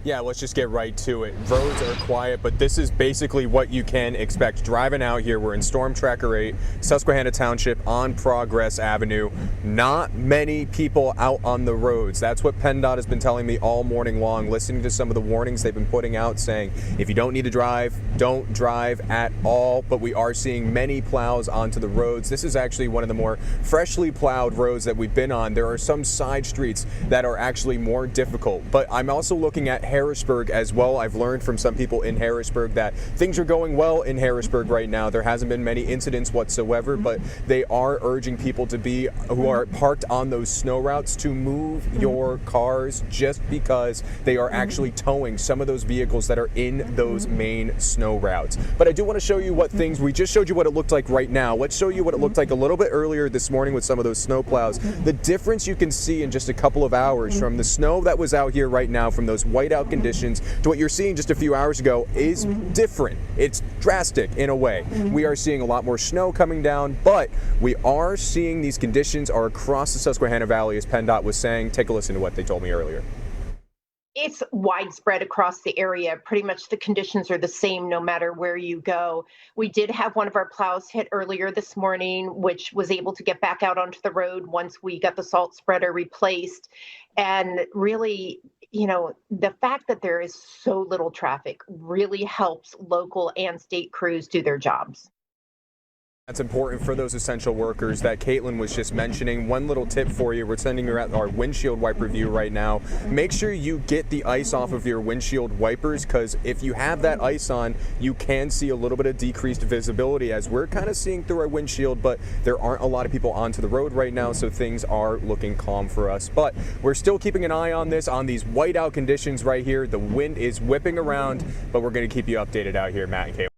Yeah, let's just get right to it. Roads are quiet, but this is basically what you can expect. Driving out here, we're in Storm Tracker 8, Susquehanna Township on Progress Avenue. Not many people out on the roads. That's what PennDOT has been telling me all morning long, listening to some of the warnings they've been putting out saying, if you don't need to drive, don't drive at all. But we are seeing many plows onto the roads. This is actually one of the more freshly plowed roads that we've been on. There are some side streets that are actually more difficult, but I'm also looking at Harrisburg as well. I've learned from some people in Harrisburg that things are going well in Harrisburg right now. There hasn't been many incidents whatsoever, but they are urging people who are parked on those snow routes to move your cars just because they are actually towing some of those vehicles that are in those main snow routes. But I do want to show you we just showed you what it looked like right now. Let's show you what it looked like a little bit earlier this morning with some of those snow plows. The difference you can see in just a couple of hours from the snow that was out here right now, from those whiteout conditions to what you're seeing just a few hours ago is different. It's drastic in a way. We are seeing a lot more snow coming down, but we are seeing these conditions are across the Susquehanna Valley, as PennDOT was saying. Take a listen to what they told me earlier. It's widespread across the area. Pretty much the conditions are the same no matter where you go. We did have one of our plows hit earlier this morning, which was able to get back out onto the road once we got the salt spreader replaced. And really, the fact that there is so little traffic really helps local and state crews do their jobs. That's important for those essential workers that Caitlin was just mentioning. One little tip for you, we're sending you our windshield wiper view right now. Make sure you get the ice off of your windshield wipers, because if you have that ice on, you can see a little bit of decreased visibility, as we're kind of seeing through our windshield, but there aren't a lot of people onto the road right now, so things are looking calm for us. But we're still keeping an eye on these whiteout conditions right here. The wind is whipping around, but we're going to keep you updated out here, Matt and Caitlin.